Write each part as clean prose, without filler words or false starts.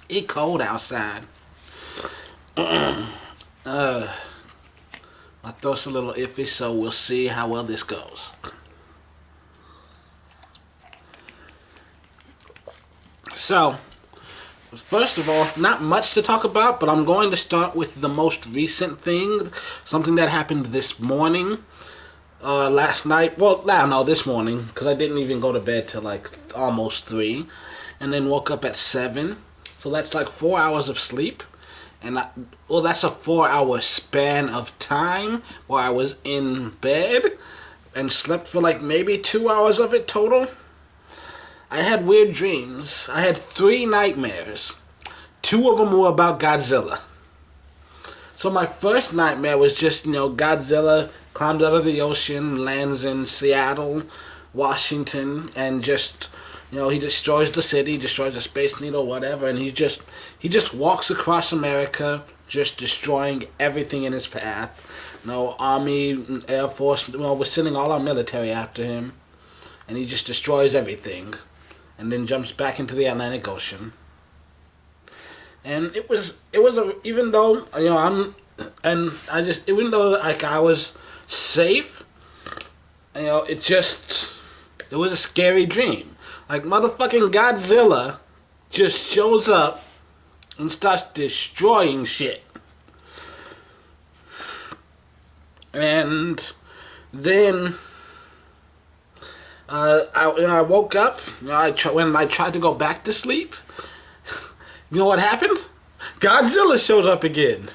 It cold outside. My throat's a little iffy, so we'll see how well this goes. So, first of all, not much to talk about, but I'm going to start with the most recent thing. Something that happened this morning. Last night. Well, no, this morning, because I didn't even go to bed till like almost 3. And then woke up at 7. So that's like 4 hours of sleep. And that's a 4-hour span of time where I was in bed and slept for like maybe 2 hours of it total. I had weird dreams. I had 3 nightmares. 2 of them were about Godzilla. So my first nightmare was just, Godzilla climbs out of the ocean, lands in Seattle, Washington, and just, he destroys the city, destroys the Space Needle, whatever, and he just walks across America, just destroying everything in his path. Army, Air Force, we're sending all our military after him, and he just destroys everything, and then jumps back into the Atlantic Ocean. And even though I was safe, it was a scary dream. Like motherfucking Godzilla just shows up and starts destroying shit. And then I woke up. When I tried to go back to sleep, you know what happened? Godzilla showed up again.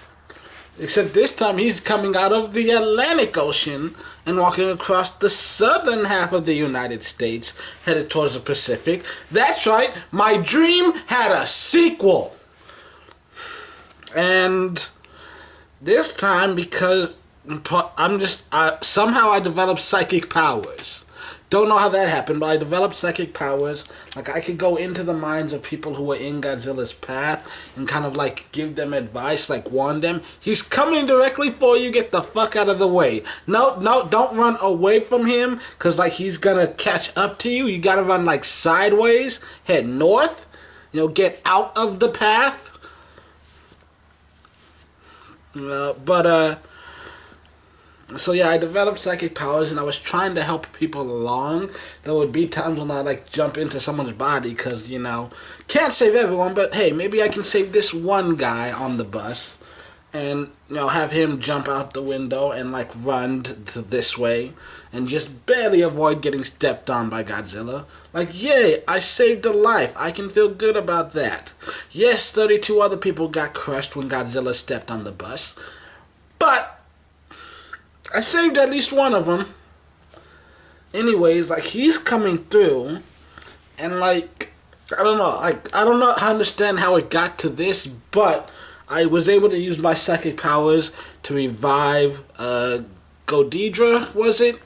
Except this time he's coming out of the Atlantic Ocean and walking across the southern half of the United States, headed towards the Pacific. That's right, my dream had a sequel. And this time, because somehow I developed psychic powers. Don't know how that happened, but I developed psychic powers. Like, I could go into the minds of people who were in Godzilla's path and kind of, give them advice, warn them. He's coming directly for you. Get the fuck out of the way. No, don't run away from him, because, he's gonna catch up to you. You gotta run, sideways, head north, get out of the path. So yeah, I developed psychic powers, and I was trying to help people along. There would be times when I jump into someone's body because can't save everyone, but hey, maybe I can save this one guy on the bus, and have him jump out the window and run to this way, and just barely avoid getting stepped on by Godzilla. Yay, I saved a life. I can feel good about that. Yes, 32 other people got crushed when Godzilla stepped on the bus, but I saved at least one of them. Anyways, he's coming through, and I don't know, I don't know how to understand how it got to this, but I was able to use my psychic powers to revive Godidra, was it?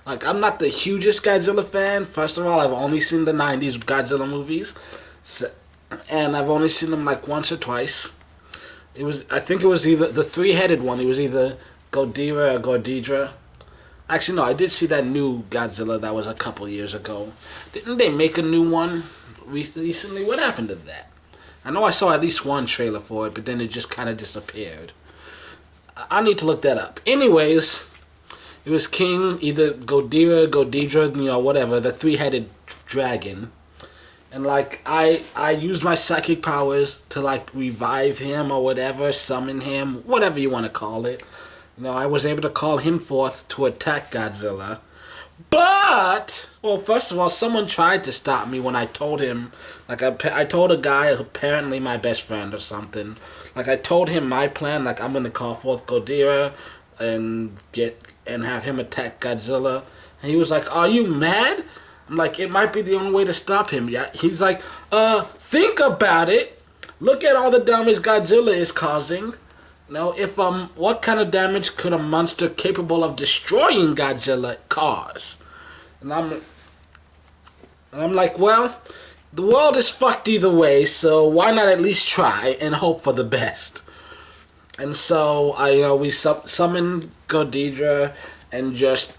I'm not the hugest Godzilla fan. First of all, I've only seen the 90s Godzilla movies, and I've only seen them once or twice. I think it was either the 3-headed one. It was either Godira or Godidra. Actually, no, I did see that new Godzilla that was a couple years ago. Didn't they make a new one recently? What happened to that? I know I saw at least one trailer for it, but then it just kind of disappeared. I need to look that up. Anyways, it was King, either Godira, Godidra, whatever, the 3-headed dragon. And I used my psychic powers to revive him or whatever, summon him, whatever you want to call it. I was able to call him forth to attack Godzilla. But, well, first of all, someone tried to stop me when I told him, I told a guy, apparently my best friend or something, I told him my plan, I'm going to call forth Godira and have him attack Godzilla. And he was like, are you mad? I'm like, it might be the only way to stop him. Yeah. He's like, think about it. Look at all the damage Godzilla is causing. What kind of damage could a monster capable of destroying Godzilla cause? And I'm like, well, the world is fucked either way, so why not at least try and hope for the best? And so we summoned Godidra and just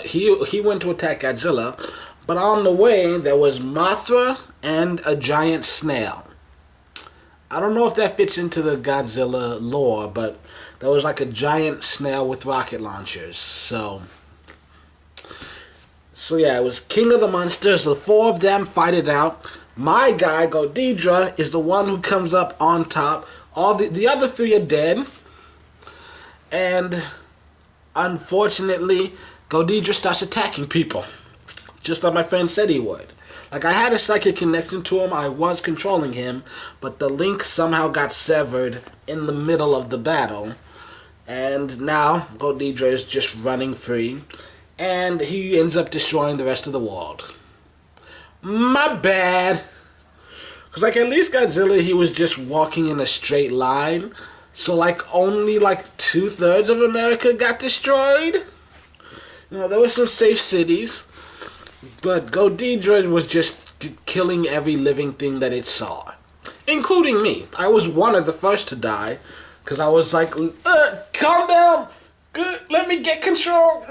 he went to attack Godzilla, but on the way there was Mothra and a giant snail. I don't know if that fits into the Godzilla lore, but there was like a giant snail with rocket launchers. So yeah, it was King of the Monsters. The four of them fight it out. My guy, Godidra, is the one who comes up on top. All the other three are dead. And unfortunately, Godidra starts attacking people. Just like my friend said he would. Like, I had a psychic connection to him. I was controlling him. But the link somehow got severed in the middle of the battle. And now, Godidra is just running free. And he ends up destroying the rest of the world. My bad. Because, like, at least Godzilla, he was just walking in a straight line. So, like, only, like, 2/3 of America got destroyed. You know, there were some safe cities. But Godidra was just killing every living thing that it saw. Including me. I was one of the first to die. Because I was like, calm down. Good, let me get control.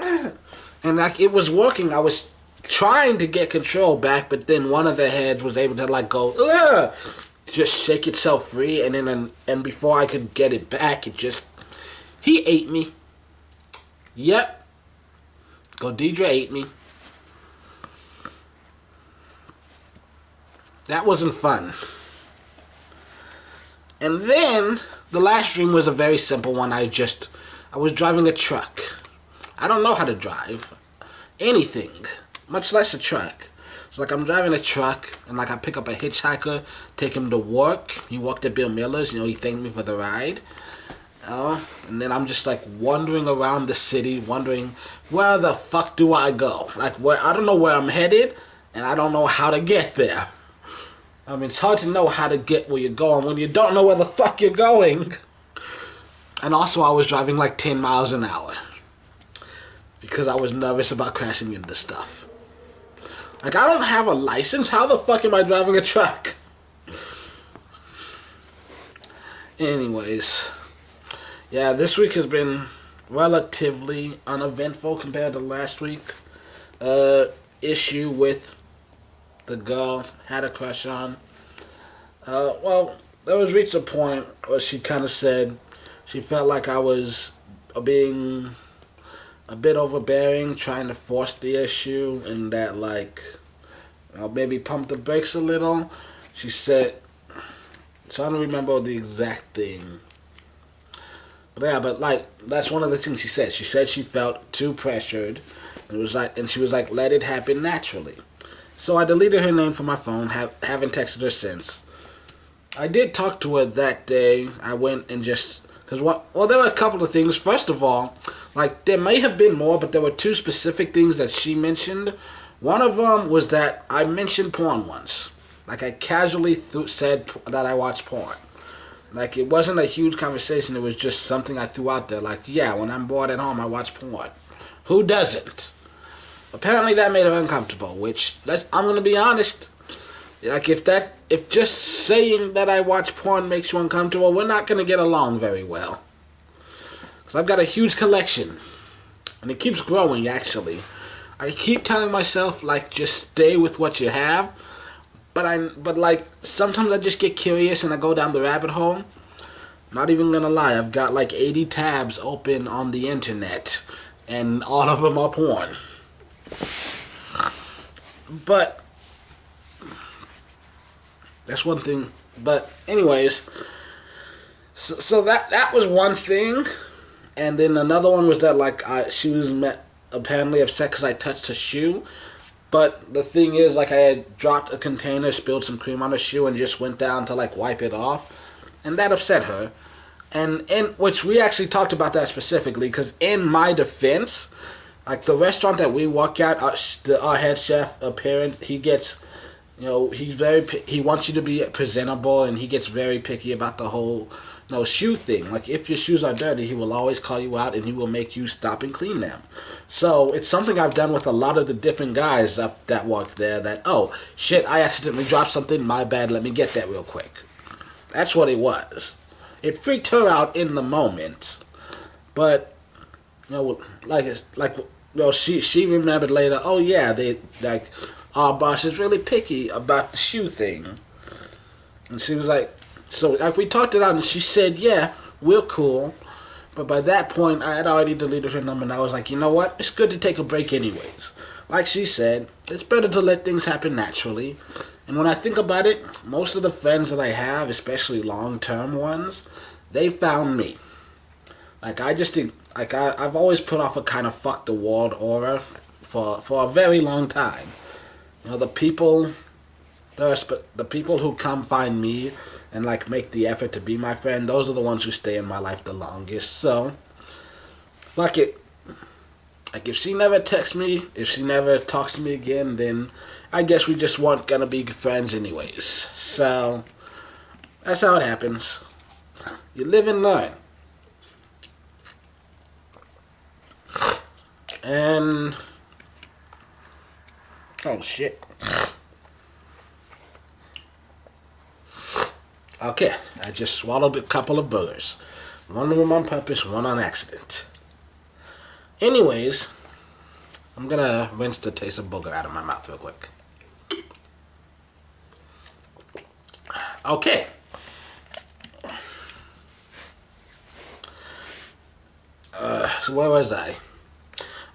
And like, it was working. I was trying to get control back. But then one of the heads was able to like go, just shake itself free. And then and before I could get it back, he ate me. Yep. Godidra ate me. That wasn't fun. And then, the last dream was a very simple one. I was driving a truck. I don't know how to drive anything, much less a truck. So, like, I'm driving a truck, and, like, I pick up a hitchhiker, take him to work. He walked at Bill Miller's, he thanked me for the ride. And then I'm just, like, wandering around the city, wondering, where the fuck do I go? Like, I don't know where I'm headed, and I don't know how to get there. I mean, it's hard to know how to get where you're going when you don't know where the fuck you're going. And also, I was driving like 10 miles an hour. Because I was nervous about crashing into stuff. Like, I don't have a license. How the fuck am I driving a truck? Anyways. Yeah, this week has been relatively uneventful compared to last week. Issue with the girl had a crush on. Well, there was reached a point where she kind of said she felt like I was being a bit overbearing, trying to force the issue, and that, like, maybe pump the brakes a little. She said, trying to remember the exact thing. But yeah, like, that's one of the things she said. She said she felt too pressured. And she was like, let it happen naturally. So I deleted her name from my phone, haven't texted her since. I did talk to her that day. I went and there were a couple of things. First of all, like, there may have been more, but there were two specific things that she mentioned. One of them was that I mentioned porn once. Like, I casually said that I watched porn. Like, it wasn't a huge conversation. It was just something I threw out there. Like, yeah, when I'm bored at home, I watch porn. Who doesn't? Apparently that made her uncomfortable, which, I'm going to be honest, like, if just saying that I watch porn makes you uncomfortable, we're not going to get along very well. So I've got a huge collection, and it keeps growing, actually. I keep telling myself, like, just stay with what you have, but like, sometimes I just get curious and I go down the rabbit hole. Not even going to lie, I've got like 80 tabs open on the internet, and all of them are porn. But that's one thing. But anyways, so that was one thing, and then another one was that, like, she was apparently upset because I touched her shoe. But the thing is, like, I had dropped a container, spilled some cream on her shoe, and just went down to, like, wipe it off, and that upset her. And in which we actually talked about that specifically, because in my defense, like, the restaurant that we work at, our head chef, apparent, he gets, he wants you to be presentable, and he gets very picky about the whole, shoe thing. Like, if your shoes are dirty, he will always call you out, and he will make you stop and clean them. So, it's something I've done with a lot of the different guys that work there, that, oh, shit, I accidentally dropped something, my bad, let me get that real quick. That's what it was. It freaked her out in the moment, but, she remembered later, oh yeah, our boss is really picky about the shoe thing. And she was like, So like we talked it out, and she said, "Yeah, we're cool." But by that point, I had already deleted her number, and I was like, you know what? It's good to take a break, anyways. Like she said, it's better to let things happen naturally. And when I think about it, most of the friends that I have, especially long-term ones, they found me. Like I just did, like I've always put off a kind of fuck the world aura for a very long time. You know, the people who come find me and like make the effort to be my friend, those are the ones who stay in my life the longest. So, fuck it. Like if she never texts me, if she never talks to me again, then I guess we just weren't gonna be friends anyways. So that's how it happens. You live and learn. And oh shit. Okay, I just swallowed a couple of boogers. One of them on purpose, one on accident. Anyways, I'm gonna rinse the taste of booger out of my mouth real quick. Okay. So where was I?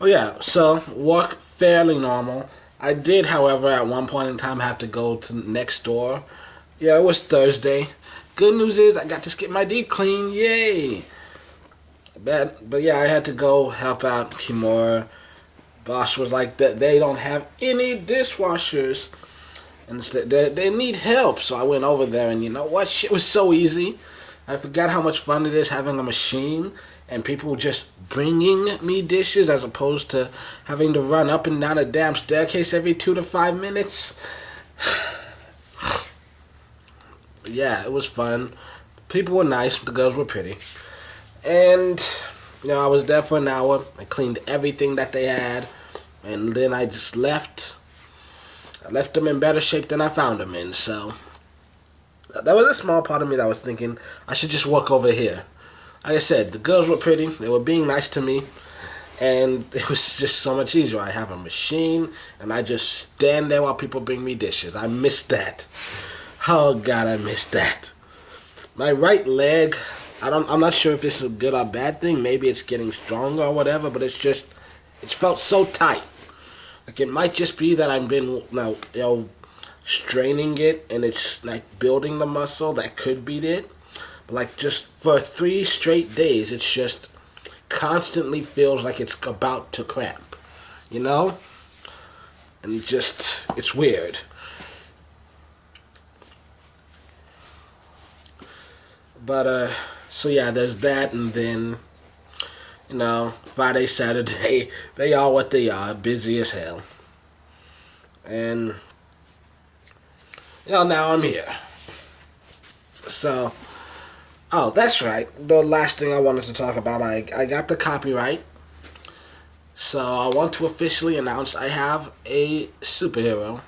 Oh yeah, so work fairly normal. I did, however, at one point in time have to go to next door. Yeah, it was Thursday. Good news is I got to skip my deep clean. Yay! But yeah, I had to go help out Kimura. Boss was like, that they don't have any dishwashers. And they need help. So I went over there, and you know what? Shit was so easy. I forgot how much fun it is having a machine and people just bringing me dishes as opposed to having to run up and down a damn staircase every 2 to 5 minutes. Yeah, it was fun. People were nice. The girls were pretty. And, you know, I was there for an hour. I cleaned everything that they had. And then I just left. I left them in better shape than I found them in. So, that was a small part of me that was thinking, I should just walk over here. Like I said, the girls were pretty. They were being nice to me. And it was just so much easier. I have a machine, and I just stand there while people bring me dishes. I miss that. Oh, God, I miss that. My right leg, I'm not sure if it's a good or bad thing. Maybe it's getting stronger or whatever, but it's felt so tight. Like, it might just be that I've been, straining it, and it's, like, building the muscle. That could be it. But, like, just for 3 straight days, it's just constantly feels like it's about to cramp. You know? And it's weird. But, so yeah, there's that, and then, you know, Friday, Saturday, they are what they are, busy as hell. And, you know, now I'm here. So, oh, that's right, the last thing I wanted to talk about, I got the copyright. So, I want to officially announce I have a superhero.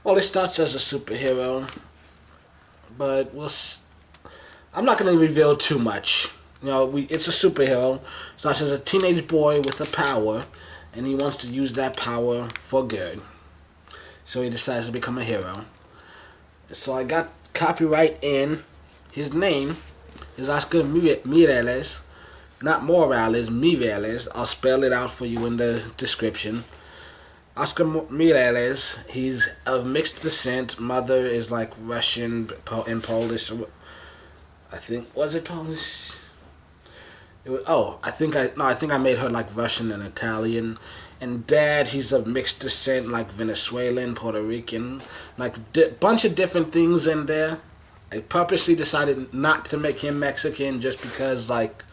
Well, it starts as a superhero, but I'm not going to reveal too much. You know, it's a superhero. Starts as a teenage boy with a power, and he wants to use that power for good. So he decides to become a hero. So I got copyright in. His name is Oscar Mireles. Not Morales, Mireles. I'll spell it out for you in the description. Oscar Mireles, he's of mixed descent. Mother is like Russian and Polish. I think, was it Polish? I think I made her like Russian and Italian. And dad, he's of mixed descent, like Venezuelan, Puerto Rican, like bunch of different things in there. I purposely decided not to make him Mexican just because, like,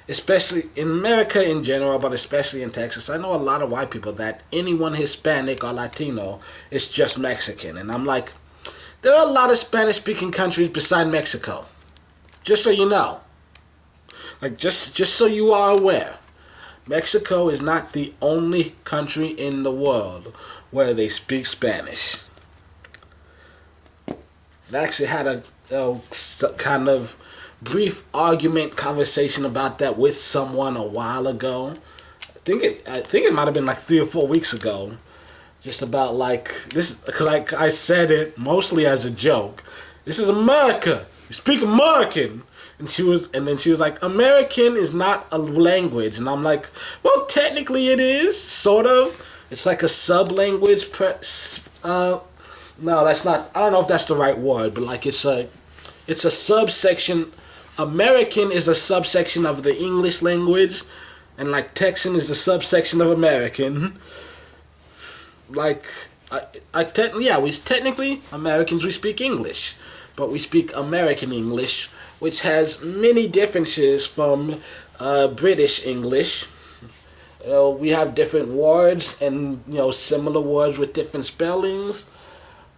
especially in America in general, but especially in Texas, I know a lot of white people that anyone Hispanic or Latino is just Mexican. And I'm like, there are a lot of Spanish-speaking countries beside Mexico. Just so you know. Like, just so you are aware. Mexico is not the only country in the world where they speak Spanish. I actually had a kind of brief conversation about that with someone a while ago. I think it might have been like 3 or 4 weeks ago. Just about like this, because I said it mostly as a joke. This is America. You speak American. And then she was like, American is not a language. And I'm like, well, technically it is, sort of. It's like a sub-language. No, that's not, I don't know if that's the right word, but like it's a subsection. American is a subsection of the English language, and like Texan is a subsection of American. Like, we technically, Americans, we speak English, but we speak American English, which has many differences from British English. We have different words and, similar words with different spellings.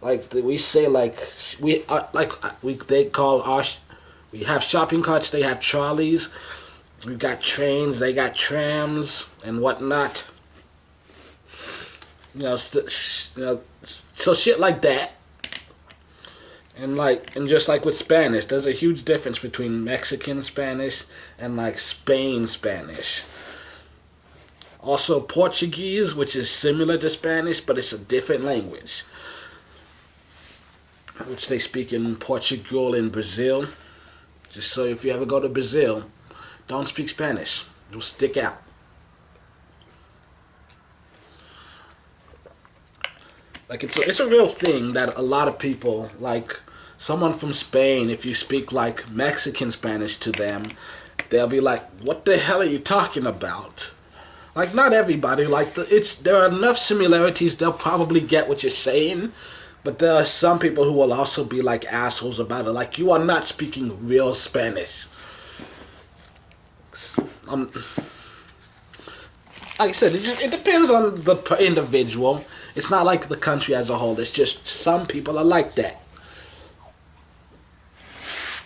Like we say, they call our. We have shopping carts. They have trolleys. We got trains. They got trams and whatnot. So shit like that. And just like with Spanish, there's a huge difference between Mexican Spanish and like Spain Spanish. Also Portuguese, which is similar to Spanish, but it's a different language, which they speak in Portugal and Brazil. Just so if you ever go to Brazil, don't speak Spanish. You'll stick out. Like it's a real thing that a lot of people, like someone from Spain, if you speak like Mexican Spanish to them, they'll be like, "What the hell are you talking about?" Like not everybody. Like there are enough similarities they'll probably get what you're saying, but there are some people who will also be like assholes about it. Like you are not speaking real Spanish. Like I said, it depends on the individual. It's not like the country as a whole. It's just some people are like that.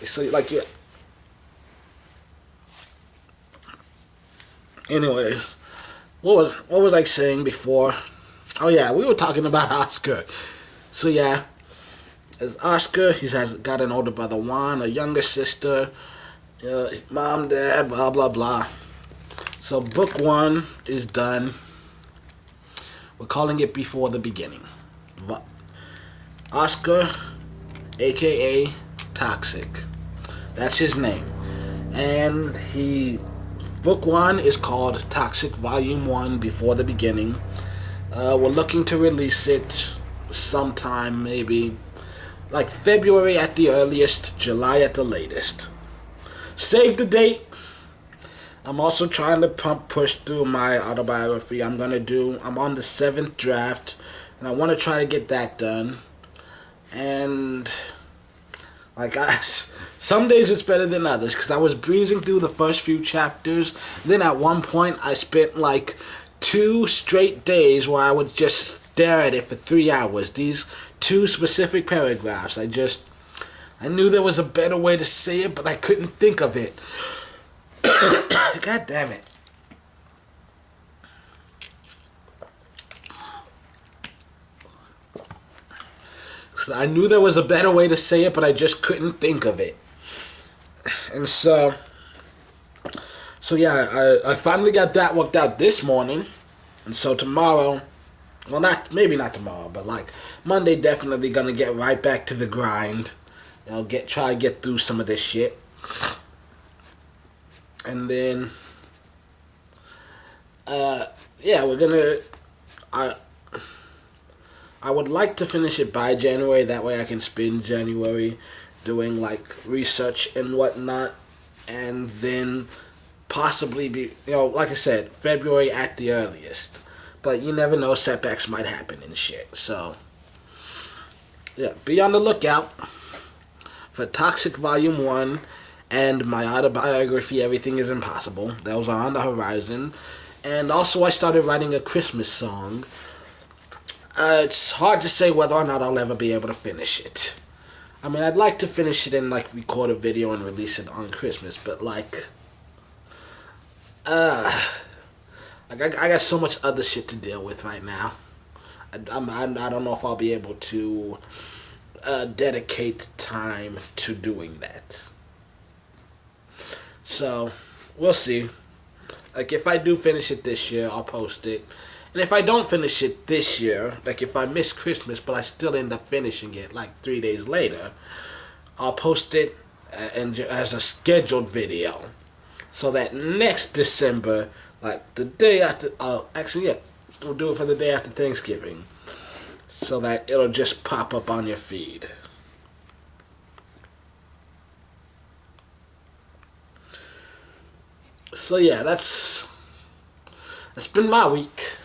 So like you. Anyways, what was I saying before? Oh yeah, we were talking about Oscar. So yeah, as Oscar, he's got an older brother Juan, a younger sister, mom, dad, blah blah blah. So book 1 is done. We're calling it Before the Beginning. Oscar, aka Toxic. That's his name. And book 1 is called Toxic Volume 1 Before the Beginning. We're looking to release it sometime, maybe like February at the earliest, July at the latest. Save the date. I'm also trying to push through my autobiography. I'm on the 7th draft, and I want to try to get that done. And some days it's better than others, because I was breezing through the first few chapters. Then at one point I spent like 2 straight days where I would just stare at it for 3 hours. These 2 specific paragraphs. I knew there was a better way to say it, but I couldn't think of it. God damn it. So I knew there was a better way to say it, but I just couldn't think of it. And so yeah, I finally got that worked out this morning. And so tomorrow, well, maybe not tomorrow, but like Monday, definitely gonna get right back to the grind. Try to get through some of this shit. And then, we're gonna. I would like to finish it by January. That way, I can spend January doing like research and whatnot, and then possibly be, like I said, February at the earliest. But you never know; setbacks might happen and shit. So, yeah, be on the lookout for Toxic Volume 1. And my autobiography, Everything is Impossible. Those are on the horizon. And also I started writing a Christmas song. It's hard to say whether or not I'll ever be able to finish it. I mean, I'd like to finish it and like record a video and release it on Christmas, but I got so much other shit to deal with right now. I don't know if I'll be able to dedicate time to doing that. So, we'll see. Like, if I do finish it this year, I'll post it. And if I don't finish it this year, like if I miss Christmas, but I still end up finishing it like 3 days later, I'll post it and as a scheduled video, so that next December, like the day after, actually, yeah, we'll do it for the day after Thanksgiving, so that it'll just pop up on your feed. So yeah, that's been my week.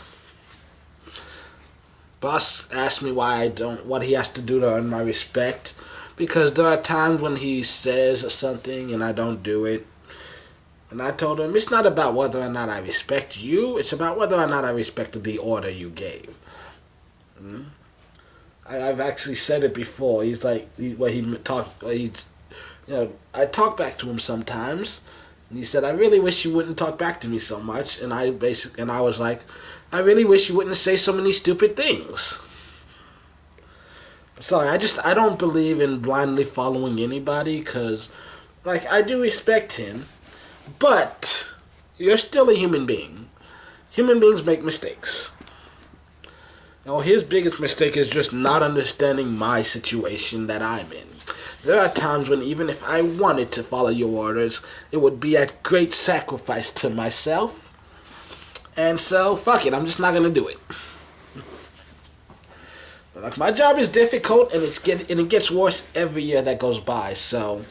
Boss asked me why I don't, what he has to do to earn my respect, because there are times when he says something and I don't do it. And I told him, it's not about whether or not I respect you, it's about whether or not I respected the order you gave. Mm-hmm. I've actually said it before. He's like, I talk back to him sometimes. And he said, I really wish you wouldn't talk back to me so much. And I was like, I really wish you wouldn't say so many stupid things. Sorry, I don't believe in blindly following anybody, because, like, I do respect him, but you're still a human being. Human beings make mistakes. Now, his biggest mistake is just not understanding my situation that I'm in. There are times when even if I wanted to follow your orders, it would be at great sacrifice to myself. And so, fuck it, I'm just not going to do it. Like, my job is difficult, and it gets worse every year that goes by, so...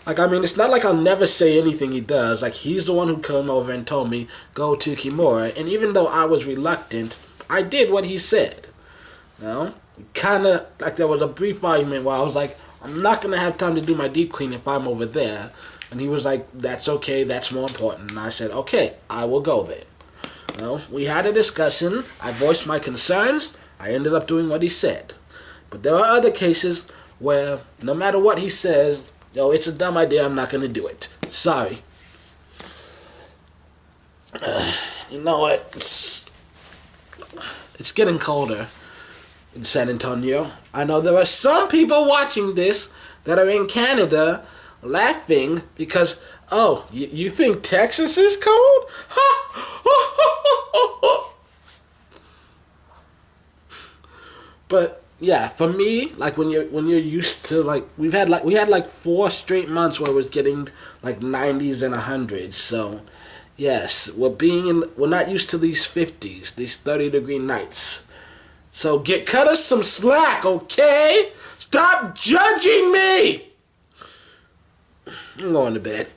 Like, I mean, it's not like I'll never say anything he does. Like, he's the one who came over and told me, go to Kimura, and even though I was reluctant, I did what he said. You know? Kind of, like, there was a brief argument where I was like, I'm not going to have time to do my deep clean if I'm over there. And he was like, that's okay, that's more important. And I said, okay, I will go there. You know? We had a discussion, I voiced my concerns, I ended up doing what he said. But there are other cases where no matter what he says, it's a dumb idea, I'm not going to do it. Sorry. You know what? It's getting colder in San Antonio. I know there are some people watching this that are in Canada laughing because, you think Texas is cold? But yeah, for me, like when you're used to, like, we had 4 straight months where it was getting like 90s and 100s. So yes, we're not used to these 50s, these 30-degree nights. So cut us some slack, okay? Stop judging me. I'm going to bed.